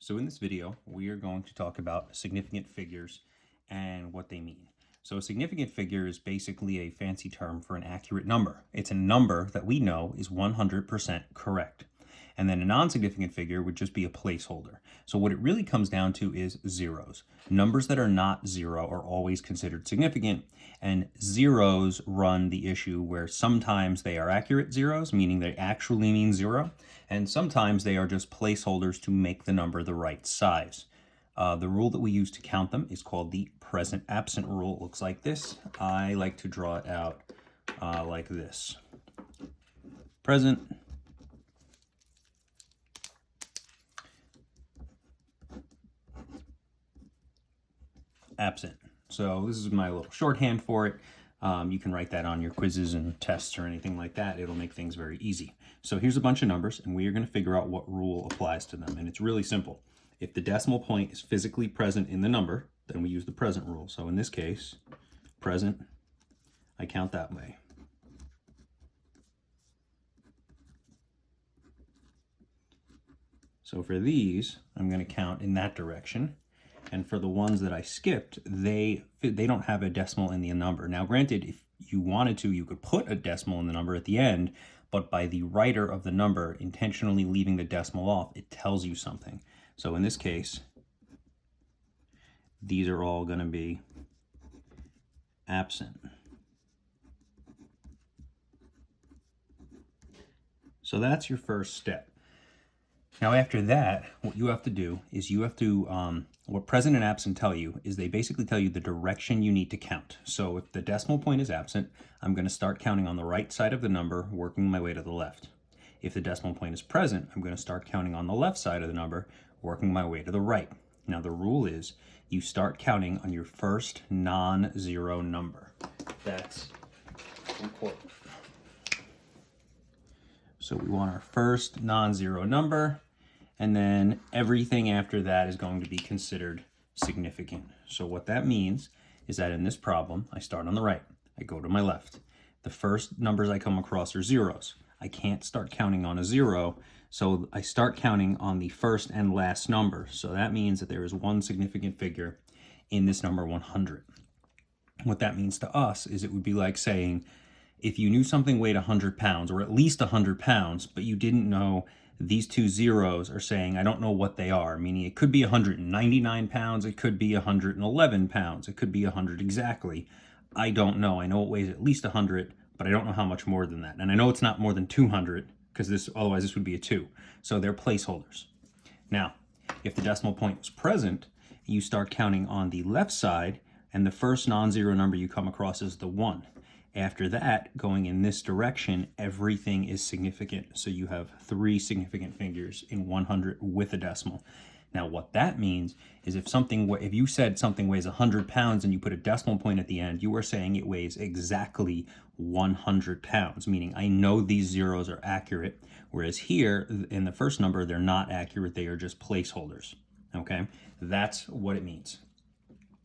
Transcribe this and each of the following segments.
So in this video, we are going to talk about significant figures and what they mean. So a significant figure is basically a fancy term for an accurate number. It's a number that we know is 100% correct. And then a non-significant figure would just be a placeholder. So what it really comes down to is zeros. Numbers that are not zero are always considered significant, and zeros run the issue where sometimes they are accurate zeros, meaning they actually mean zero, and sometimes they are just placeholders to make the number the right size. The rule that we use to count them is called the present-absent rule. It looks like this. I like to draw it out like this. Present, absent. So this is my little shorthand for it. You can write that on your quizzes and tests or anything like that. It'll make things very easy. So here's a bunch of numbers, and we are going to figure out what rule applies to them. And it's really simple. If the decimal point is physically present in the number, then we use the present rule. So in this case, present, I count that way. So for these, I'm going to count in that direction. And for the ones that I skipped, they don't have a decimal in the number. Now, granted, if you wanted to, you could put a decimal in the number at the end, but by the writer of the number intentionally leaving the decimal off, it tells you something. So in this case, these are all going to be absent. So that's your first step. Now after that, what you have to do is you have to, what present and absent tell you is they basically tell you the direction you need to count. So if the decimal point is absent, I'm going to start counting on the right side of the number, working my way to the left. If the decimal point is present, I'm going to start counting on the left side of the number, working my way to the right. Now the rule is you start counting on your first non-zero number. That's important. So we want our first non-zero number, and then everything after that is going to be considered significant. So what that means is that in this problem, I start on the right, I go to my left. The first numbers I come across are zeros. I can't start counting on a zero, so I start counting on the first and last number. So that means that there is one significant figure in this number 100. What that means to us is it would be like saying, if you knew something weighed 100 pounds, or at least 100 pounds, but you didn't know these two zeros are saying, I don't know what they are, meaning it could be 199 pounds, it could be 111 pounds, it could be 100 exactly. I don't know. I know it weighs at least 100, but I don't know how much more than that. And I know it's not more than 200, because otherwise this would be a 2. So they're placeholders. Now, if the decimal point was present, you start counting on the left side, and the first non-zero number you come across is the 1. After that, going in this direction, everything is significant. So you have 3 significant figures in 100 with a decimal. Now, what that means is if you said something weighs 100 pounds and you put a decimal point at the end, you are saying it weighs exactly 100 pounds, meaning I know these zeros are accurate. Whereas here, in the first number, they're not accurate. They are just placeholders. Okay? That's what it means.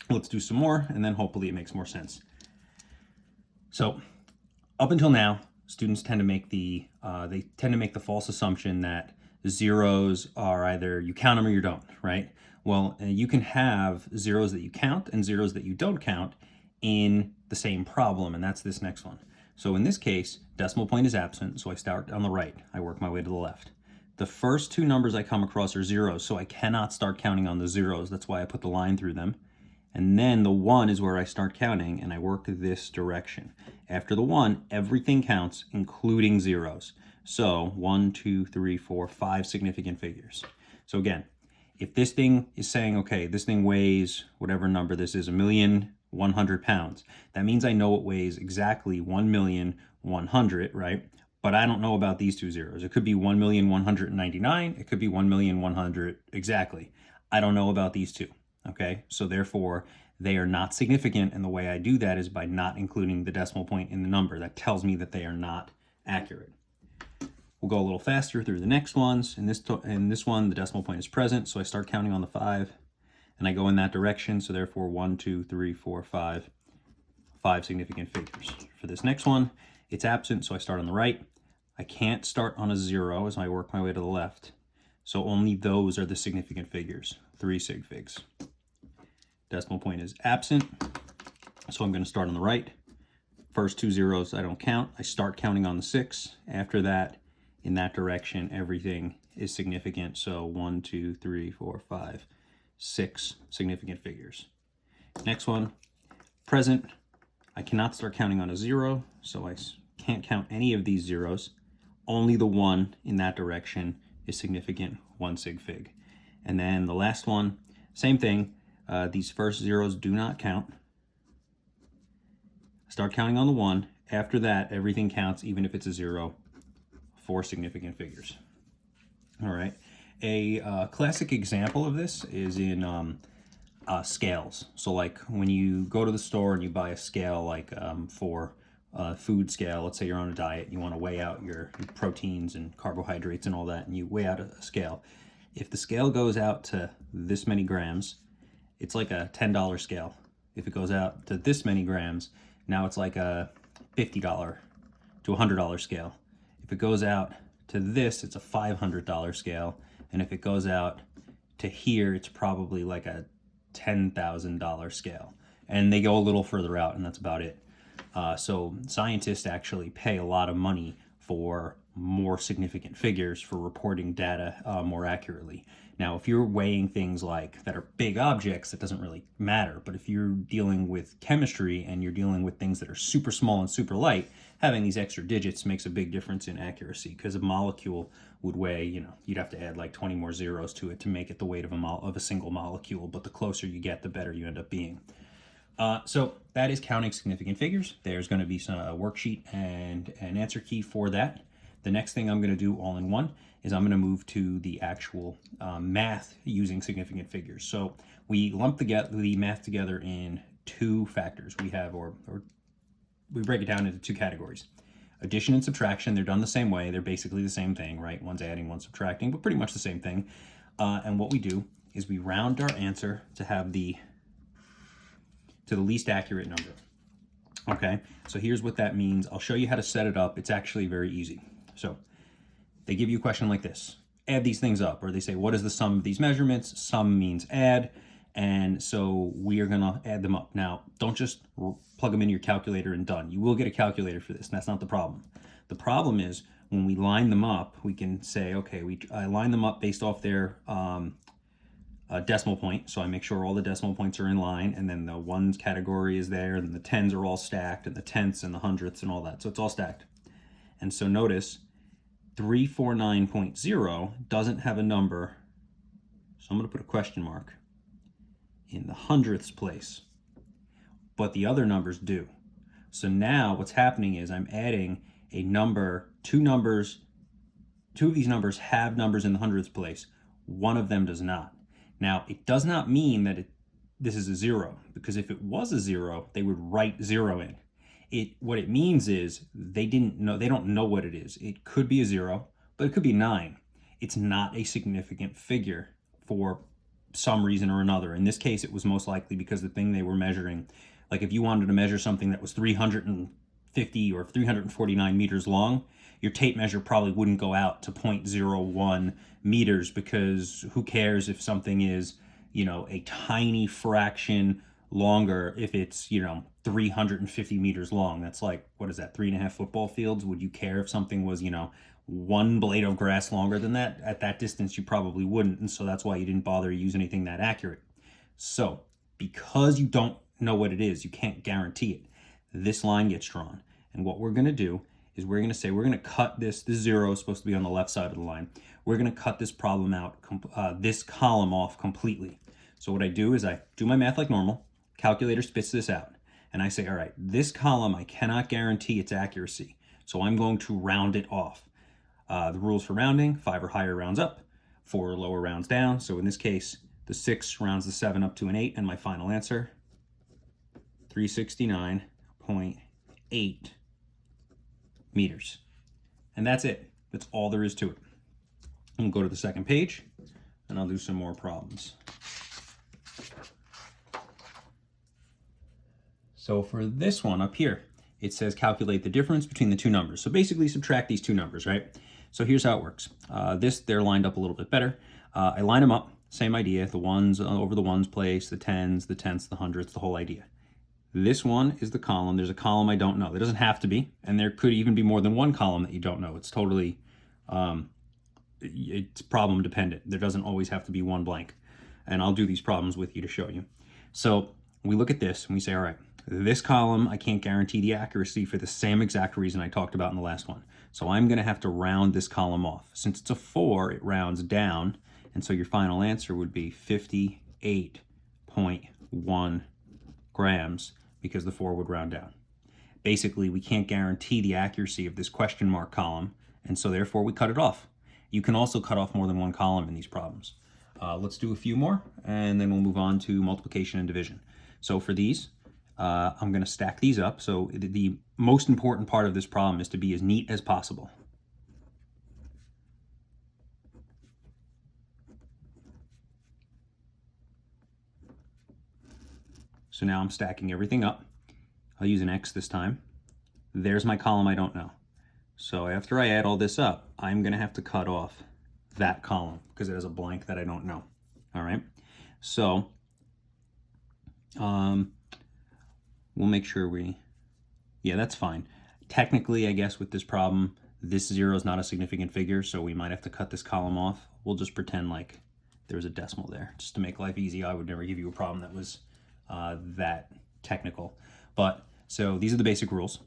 Let's do some more, and then hopefully it makes more sense. So up until now, students tend to make the false assumption that zeros are either you count them or you don't, right? Well, you can have zeros that you count and zeros that you don't count in the same problem, and that's this next one. So in this case, decimal point is absent, so I start on the right. I work my way to the left. The first 2 numbers I come across are zeros, so I cannot start counting on the zeros. That's why I put the line through them. And then the 1 is where I start counting, and I work this direction. After the 1, everything counts, including zeros. So 1, 2, 3, 4, 5 significant figures. So again, if this thing is saying, okay, this thing weighs whatever number this is, 1,100 pounds, that means I know it weighs exactly 1,100,000, right? But I don't know about these 2 zeros. It could be 1,199,000, it could be 1,100,000 exactly. I don't know about these 2. Okay, so therefore they are not significant, and the way I do that is by not including the decimal point in the number. That tells me that they are not accurate. We'll go a little faster through the next ones. In this one, the decimal point is present, so I start counting on the 5, and I go in that direction, so therefore 1, 2, 3, 4, 5 significant figures. For this next one, it's absent, so I start on the right. I can't start on a 0 as I work my way to the left. So only those are the significant figures, 3 sig figs. Decimal point is absent, so I'm going to start on the right. First 2 zeros I don't count. I start counting on the 6. After that, in that direction, everything is significant. So 1, 2, 3, 4, 5, 6 significant figures. Next one, present. I cannot start counting on a 0, so I can't count any of these zeros. Only the 1 in that direction is significant, 1 sig fig. And then the last one, same thing. These first zeros do not count. Start counting on the 1. After that, everything counts, even if it's a 0, 4 significant figures. All right. A classic example of this is in scales. So like when you go to the store and you buy a scale, like for a food scale, let's say you're on a diet, you want to weigh out your proteins and carbohydrates and all that, and you weigh out a scale. If the scale goes out to this many grams, it's like a $10 scale. If it goes out to this many grams, now it's like a $50 to $100 scale. If it goes out to this, it's a $500 scale. And if it goes out to here, it's probably like a $10,000 scale. And they go a little further out, and that's about it. So scientists actually pay a lot of money for more significant figures for reporting data more accurately. Now, if you're weighing things like that are big objects, that doesn't really matter. But if you're dealing with chemistry and you're dealing with things that are super small and super light, having these extra digits makes a big difference in accuracy, because a molecule would weigh, you'd have to add like 20 more zeros to it to make it the weight of a single molecule. But the closer you get, the better you end up being. So that is counting significant figures. There's going to be a worksheet and an answer key for that. The next thing I'm going to do all in one is I'm going to move to the actual math using significant figures. So we lump the math together in 2 factors. We have, or we break it down into 2 categories. Addition and subtraction, they're done the same way. They're basically the same thing, right? One's adding, one's subtracting, but pretty much the same thing. And what we do is we round our answer to have the least accurate number. Okay, so here's what that means. I'll show you how to set it up. It's actually very easy. So they give you a question like this: add these things up, or they say, what is the sum of these measurements? Sum means add, and so we are going to add them up. Now, don't just plug them in your calculator and done. You will get a calculator for this, and that's not the problem. The problem is when we line them up, we can say, okay, I line them up based off their decimal point, so I make sure all the decimal points are in line, and then the ones category is there, and the tens are all stacked, and the tenths and the hundredths and all that, so it's all stacked. And so notice 349.0 doesn't have a number, so I'm going to put a question mark in the hundredths place, but the other numbers do. So now what's happening is I'm adding a number, 2 numbers, 2 of these numbers have numbers in the hundredths place, one of them does not. Now, it does not mean that this is a 0, because if it was a 0, they would write 0 in. What it means is they don't know what it is. It could be a 0, but it could be 9. It's not a significant figure for some reason or another. In this case, it was most likely because the thing they were measuring, like if you wanted to measure something that was 350 or 349 meters long, your tape measure probably wouldn't go out to 0.01 meters, because who cares if something is, a tiny fraction longer if it's, 350 meters long. That's like, what is that, 3.5 football fields? Would you care if something was, 1 blade of grass longer than that? At that distance, you probably wouldn't. And so that's why you didn't bother to use anything that accurate. So because you don't know what it is, you can't guarantee it, this line gets drawn. And what we're going to do is we're going to say we're going to cut this 0 is supposed to be on the left side of the line. We're going to cut this problem out, this column off completely. So what I do is I do my math like normal, calculator spits this out, and I say, all right, this column, I cannot guarantee its accuracy, so I'm going to round it off. The rules for rounding: 5 or higher rounds up, 4 or lower rounds down. So in this case, the 6 rounds the 7 up to an 8, and my final answer, 369.8 meters. And that's it. That's all there is to it. I'm going to go to the second page, and I'll do some more problems. So for this one up here, it says calculate the difference between the 2 numbers. So basically subtract these 2 numbers, right? So here's how it works. They're lined up a little bit better. I line them up, same idea, the ones over the ones place, the tens, the tenths, the hundredths, the whole idea. This one is the column. There's a column I don't know. There doesn't have to be, and there could even be more than one column that you don't know. It's totally, it's problem dependent. There doesn't always have to be one blank. And I'll do these problems with you to show you. So we look at this and we say, all right, this column, I can't guarantee the accuracy for the same exact reason I talked about in the last one. So I'm going to have to round this column off. Since it's a 4, it rounds down. And so your final answer would be 58.1 grams because the 4 would round down. Basically, we can't guarantee the accuracy of this question mark column, and so therefore we cut it off. You can also cut off more than one column in these problems. Let's do a few more, and then we'll move on to multiplication and division. So for these, I'm going to stack these up. So the most important part of this problem is to be as neat as possible. So now I'm stacking everything up. I'll use an X this time. There's my column I don't know. So after I add all this up, I'm going to have to cut off that column because it has a blank that I don't know. All right. So we'll make sure yeah, that's fine. Technically, I guess with this problem, this 0 is not a significant figure, so we might have to cut this column off. We'll just pretend like there's a decimal there just to make life easy. I would never give you a problem that was that technical. But so these are the basic rules.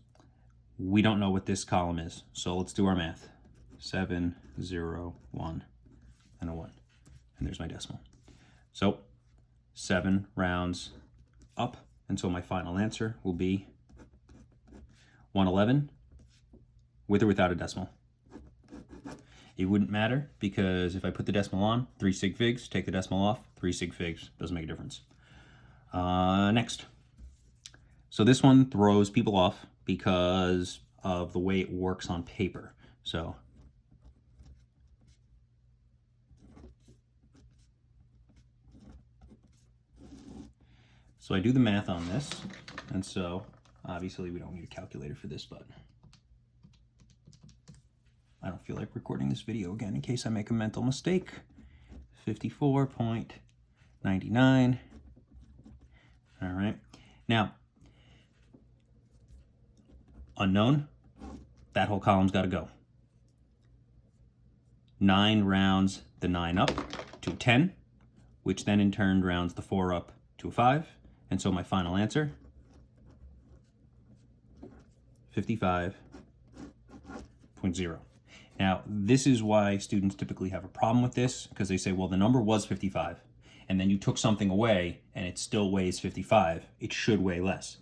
We don't know what this column is, so let's do our math. 7, 0, 1, and a 1. And there's my decimal. So 7 rounds up, and so my final answer will be 111 with or without a decimal. It wouldn't matter because if I put the decimal on, 3 Sig Figs, take the decimal off, 3 Sig Figs, doesn't make a difference. Next. So this one throws people off because of the way it works on paper. So I do the math on this, and so obviously we don't need a calculator for this, but I don't feel like recording this video again in case I make a mental mistake. 54.99. All right. Now, unknown, that whole column's got to go. 9 rounds the 9 up to 10, which then in turn rounds the 4 up to a 5. And so my final answer, 55.0. Now, this is why students typically have a problem with this, because they say, well, the number was 55, and then you took something away, and it still weighs 55. It should weigh less.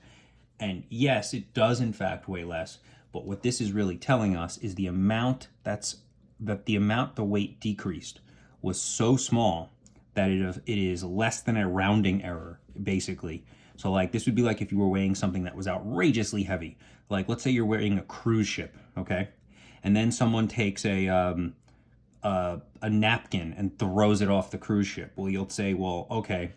And yes, it does in fact weigh less, but what this is really telling us is the amount the weight decreased was so small that it is less than a rounding error, basically. So like this would be like if you were weighing something that was outrageously heavy. Like let's say you're weighing a cruise ship, okay? And then someone takes a napkin and throws it off the cruise ship. Well, you'll say, well, okay,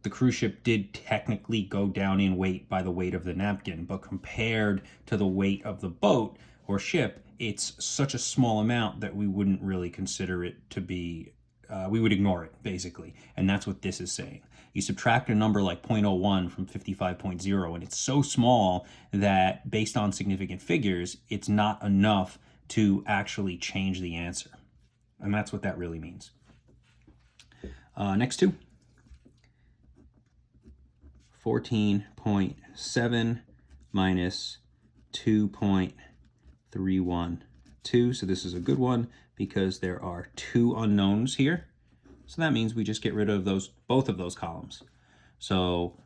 the cruise ship did technically go down in weight by the weight of the napkin, but compared to the weight of the boat or ship, it's such a small amount that we wouldn't really consider it to be, we would ignore it, basically. And that's what this is saying. You subtract a number like 0.01 from 55.0, and it's so small that based on significant figures, it's not enough to actually change the answer. And that's what that really means. Next two. 14.7 minus 2.312. So this is a good one because there are 2 unknowns here. So that means we just get rid of both of those columns. So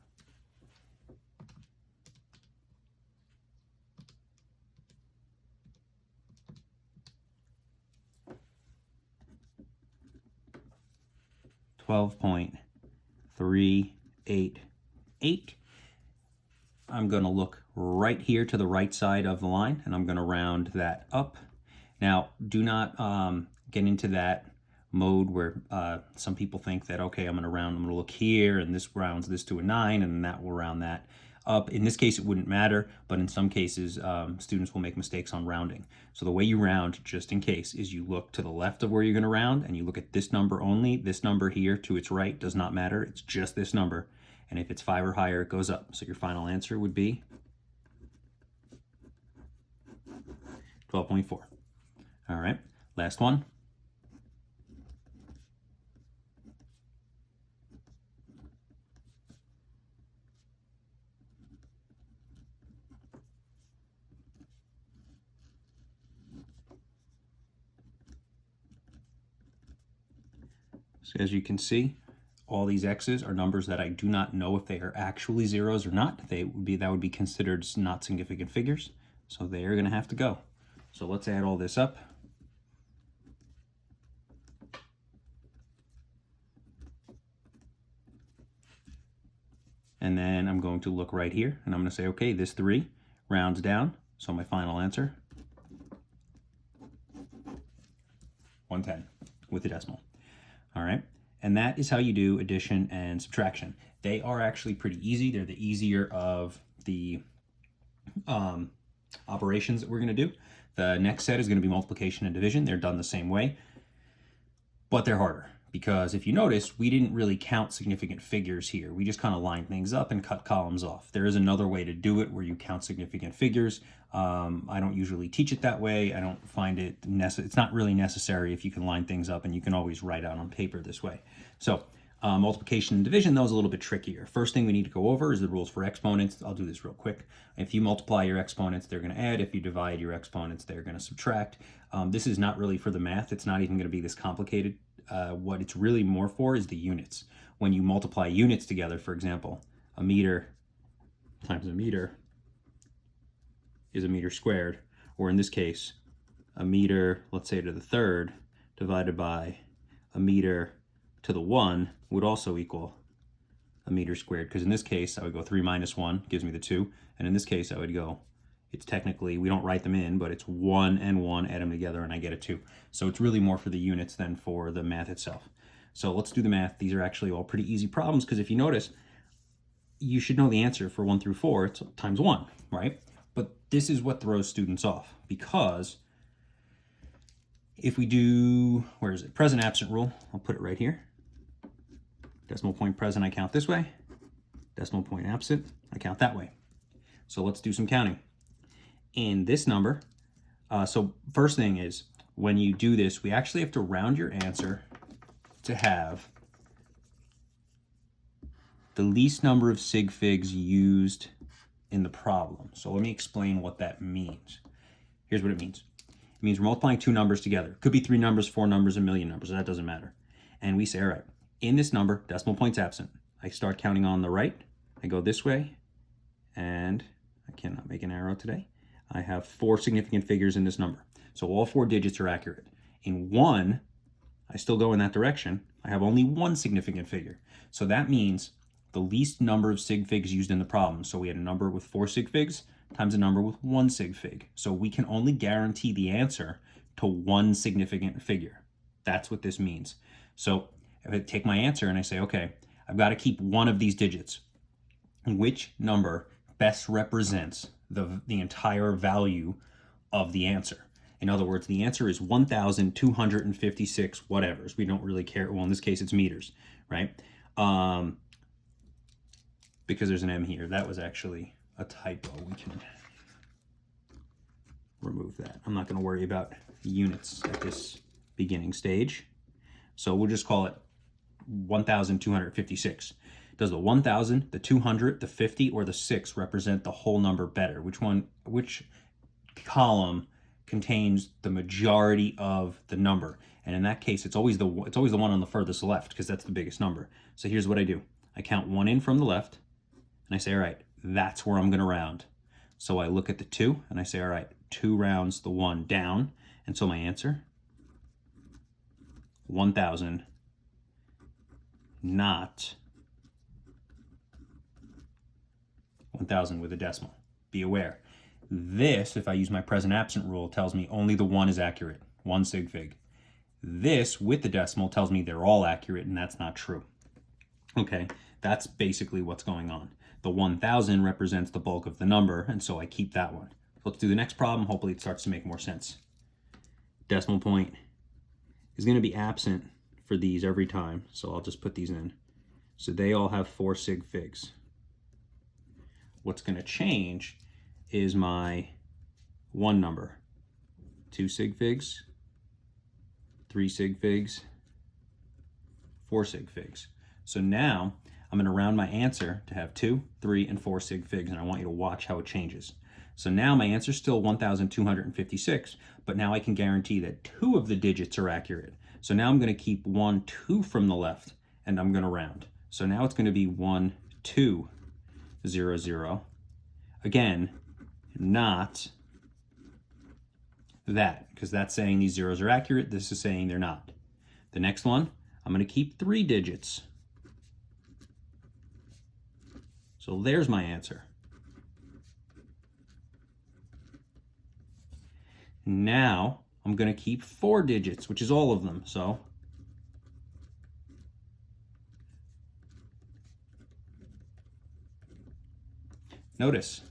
$12.388. I'm going to look right here to the right side of the line, and I'm going to round that up. Now, do not get into that mode where some people think that, okay, I'm going to look here, and this rounds this to a 9, and that will round that. up. In this case, it wouldn't matter, but in some cases, students will make mistakes on rounding. So the way you round, just in case, is you look to the left of where you're going to round, and you look at this number only. This number here to its right does not matter. It's just this number. And if it's 5 or higher, it goes up. So your final answer would be 12.4. All right, last one. So as you can see, all these x's are numbers that I do not know if they are actually zeros or not. That would be considered not significant figures. So they are going to have to go. So let's add all this up. And then I'm going to look right here, and I'm going to say, okay, this 3 rounds down. So my final answer, 110 with the decimal. All right, and that is how you do addition and subtraction. They are actually pretty easy. They're the easier of the operations that we're going to do. The next set is going to be multiplication and division. They're done the same way, but they're harder. Because if you notice, we didn't really count significant figures here. We just kind of lined things up and cut columns off. There is another way to do it where you count significant figures. I don't usually teach it that way. I don't find it it's not really necessary if you can line things up, and you can always write out on paper this way. So multiplication and division, that was a little bit trickier. First thing we need to go over is the rules for exponents. I'll do this real quick. If you multiply your exponents, they're going to add. If you divide your exponents, they're going to subtract. This is not really for the math. It's not even going to be this complicated. What it's really more for is the units. When you multiply units together, for example, a meter times a meter is a meter squared, or in this case, a meter, let's say to the third, divided by a meter to the 1 would also equal a meter squared, because in this case, I would go 3 minus 1 gives me the 2, and in this case, I would go, it's technically, we don't write them in, but it's 1 and 1, add them together, and I get a 2. So it's really more for the units than for the math itself. So let's do the math. These are actually all pretty easy problems, because if you notice, you should know the answer for 1 through 4. It's times 1, right? But this is what throws students off, because if we do, where is it? Present absent rule. I'll put it right here. Decimal point present, I count this way. Decimal point absent, I count that way. So let's do some counting. In this number, so first thing is, when you do this, we actually have to round your answer to have the least number of sig figs used in the problem. So let me explain what that means. Here's what it means. It means we're multiplying 2 numbers together. It could be 3 numbers, 4 numbers, a million numbers. That doesn't matter. And we say, all right, in this number, decimal point's absent. I start counting on the right. I go this way, and I cannot make an arrow today. I have 4 significant figures in this number. So all 4 digits are accurate. In 1, I still go in that direction. I have only 1 significant figure. So that means the least number of sig figs used in the problem. So we had a number with 4 sig figs times a number with 1 sig fig. So we can only guarantee the answer to 1 significant figure. That's what this means. So if I take my answer and I say, okay, I've got to keep one of these digits. Which number best represents the entire value of the answer? In other words, the answer is 1,256 whatevers. We don't really care. Well, in this case, it's meters, right? Because there's an M here. That was actually a typo. We can remove that. I'm not going to worry about units at this beginning stage. So we'll just call it 1,256. Does the 1,000, the 200, the 50, or the 6 represent the whole number better? Which column contains the majority of the number? And in that case, it's always the one on the furthest left, because that's the biggest number. So here's what I do. I count 1 in from the left, and I say, all right, that's where I'm going to round. So I look at the 2, and I say, all right, 2 rounds the 1 down. And so my answer, 1,000, not 1,000 with a decimal. Be aware. This, if I use my present absent rule, tells me only the 1 is accurate, 1 sig fig. This, with the decimal, tells me they're all accurate, and that's not true. Okay, that's basically what's going on. The 1000 represents the bulk of the number, and so I keep that one. Let's do the next problem. Hopefully it starts to make more sense. Decimal point is going to be absent for these every time, so I'll just put these in. So they all have 4 sig figs. What's going to change is my one number. 2 sig figs, 3 sig figs, 4 sig figs. So now I'm going to round my answer to have 2, 3, and 4 sig figs, and I want you to watch how it changes. So now my answer is still 1,256, but now I can guarantee that 2 of the digits are accurate. So now I'm going to keep 1, 2 from the left, and I'm going to round. So now it's going to be 1, 2, 0, 0. Again, not that, because that's saying these zeros are accurate. This is saying they're not. The next one, I'm going to keep 3 digits. So there's my answer. Now I'm going to keep 4 digits, which is all of them. So notice,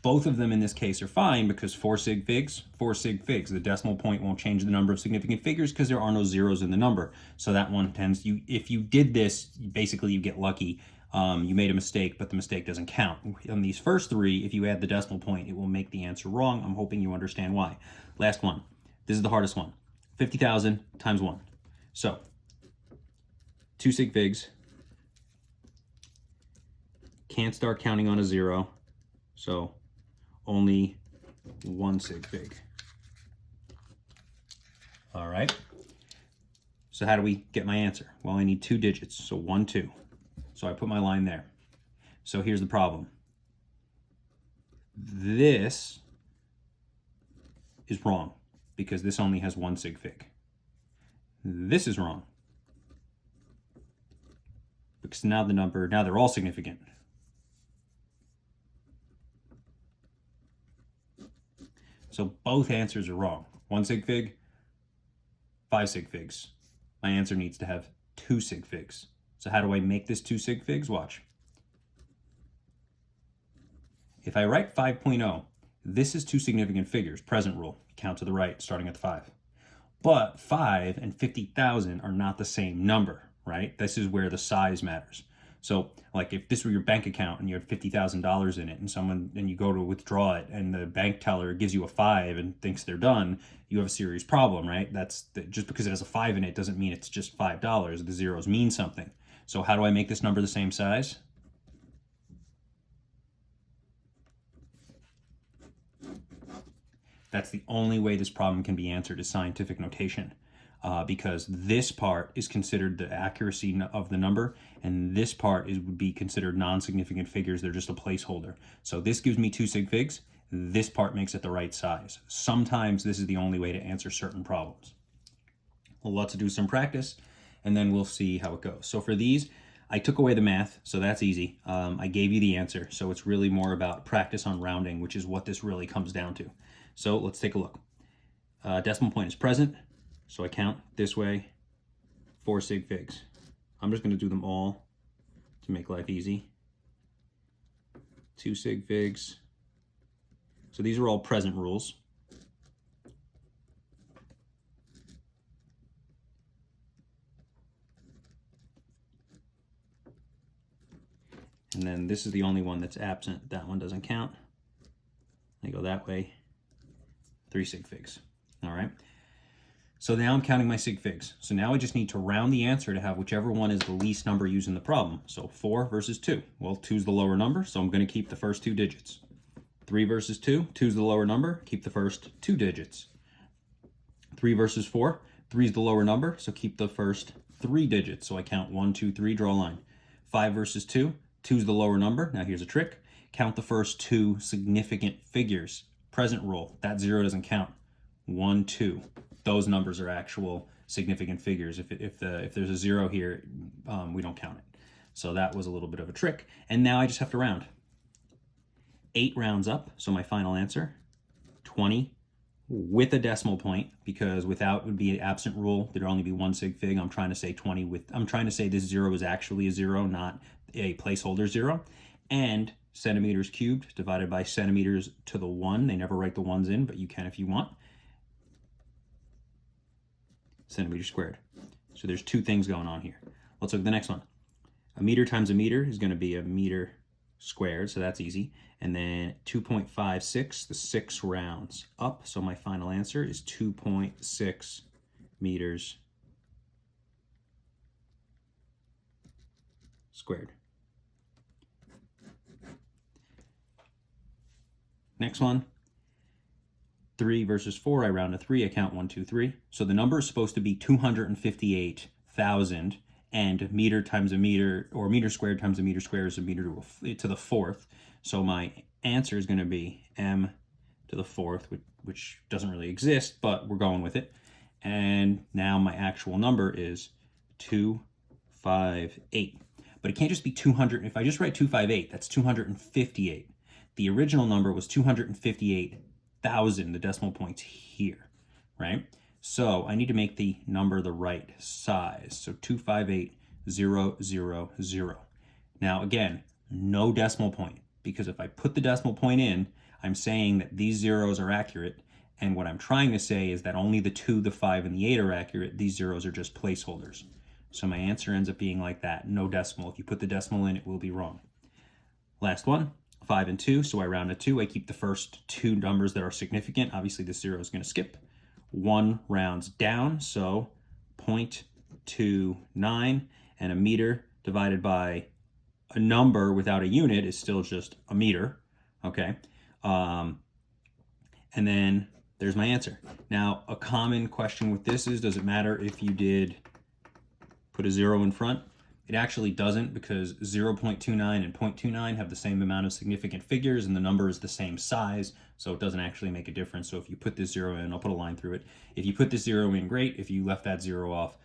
both of them in this case are fine because 4 sig figs, 4 sig figs. The decimal point won't change the number of significant figures because there are no zeros in the number. So that one tends, if you did this, basically you get lucky. You made a mistake, but the mistake doesn't count. On these first 3, if you add the decimal point, it will make the answer wrong. I'm hoping you understand why. Last one. This is the hardest one. 50,000 times 1. So 2 sig figs. Can't start counting on a 0. So only 1 sig fig. All right. So how do we get my answer? Well, I need 2 digits. So 1, 2. So I put my line there. So here's the problem. This is wrong because this only has 1 sig fig. This is wrong because now they're all significant. So both answers are wrong. 1 sig fig, 5 sig figs. My answer needs to have 2 sig figs. So how do I make this 2 sig figs? Watch. If I write 5.0, this is 2 significant figures, present rule, count to the right, starting at the 5. But 5 and 50,000 are not the same number, right? This is where the size matters. So like if this were your bank account and you had $50,000 in it and you go to withdraw it and the bank teller gives you a 5 and thinks they're done, you have a serious problem, right? Just because it has a 5 in it doesn't mean it's just $5. The zeros mean something. So how do I make this number the same size? That's the only way this problem can be answered is scientific notation, because this part is considered the accuracy of the number, and this part would be considered non-significant figures. They're just a placeholder. So this gives me 2 sig figs. This part makes it the right size. Sometimes this is the only way to answer certain problems. Well, let's do some practice, and then we'll see how it goes. So for these, I took away the math, so that's easy. I gave you the answer, so it's really more about practice on rounding, which is what this really comes down to. So let's take a look. Decimal point is present, so I count this way, 4 sig figs. I'm just going to do them all to make life easy. 2 sig figs. So these are all present rules. And then this is the only one that's absent. That one doesn't count. I go that way. 3 sig figs. All right. So now I'm counting my sig figs. So now I just need to round the answer to have whichever one is the least number used in the problem. So 4 versus 2. Well, 2 is the lower number, so I'm going to keep the first 2 digits. 3 versus 2. 2 is the lower number. Keep the first 2 digits. 3 versus 4. 3 is the lower number, so keep the first 3 digits. So I count 1, 2, 3, draw a line. 5 versus 2. 2 is the lower number. Now here's a trick. Count the first 2 significant figures. Present rule. That 0 doesn't count. 1, 2. Those numbers are actual significant figures. If there's a 0 here, we don't count it. So that was a little bit of a trick. And now I just have to round. 8 rounds up, so my final answer, 20, with a decimal point, because without would be an absent rule. There'd only be one sig fig. I'm trying to say 20 with, I'm trying to say this 0 is actually a 0, not a placeholder 0. And centimeters cubed divided by centimeters to the 1. They never write the 1s in, but you can if you want. Centimeters squared. So there's two things going on here. Let's look at the next one. A meter times a meter is going to be a meter squared, so that's easy. And then 2.56, the 6 rounds up, so my final answer is 2.6 meters squared. Next one, 3 versus 4, I round to 3, I count 1, 2, 3. So the number is supposed to be 258,000, and meter times a meter, or meter squared times a meter squared is a meter to the fourth. So my answer is going to be m to the fourth, which doesn't really exist, but we're going with it. And now my actual number is 258. But it can't just be 200. If I just write 258, that's 258. The original number was 258,000, the decimal point's here, right? So I need to make the number the right size. So 258,000. Now again, no decimal point, because if I put the decimal point in, I'm saying that these zeros are accurate. And what I'm trying to say is that only the 2, the 5, and the 8 are accurate. These zeros are just placeholders. So my answer ends up being like that, no decimal. If you put the decimal in, it will be wrong. Last one, 5 and 2. So I round to 2. I keep the first two numbers that are significant. Obviously, this 0 is going to skip. 1 rounds down, so 0.29, and a meter divided by a number without a unit is still just a meter, okay? And then there's my answer. Now, a common question with this is, does it matter if you did put a 0 in front? It actually doesn't, because 0.29 and 0.29 have the same amount of significant figures and the number is the same size, so it doesn't actually make a difference. So if you put this 0 in, I'll put a line through it. If you put this 0 in, great. If you left that 0 off,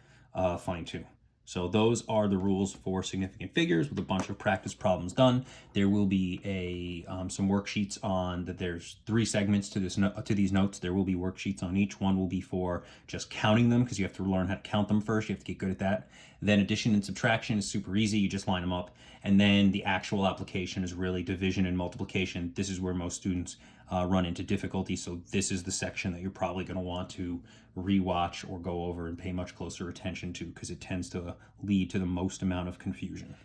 fine too. So those are the rules for significant figures with a bunch of practice problems done. There will be some worksheets on that. There's 3 segments to these notes. There will be worksheets on each. One will be for just counting them, because you have to learn how to count them first. You have to get good at that. Then addition and subtraction is super easy. You just line them up. And then the actual application is really division and multiplication. This is where most students run into difficulty. So this is the section that you're probably going to want to rewatch or go over and pay much closer attention to, because it tends to lead to the most amount of confusion.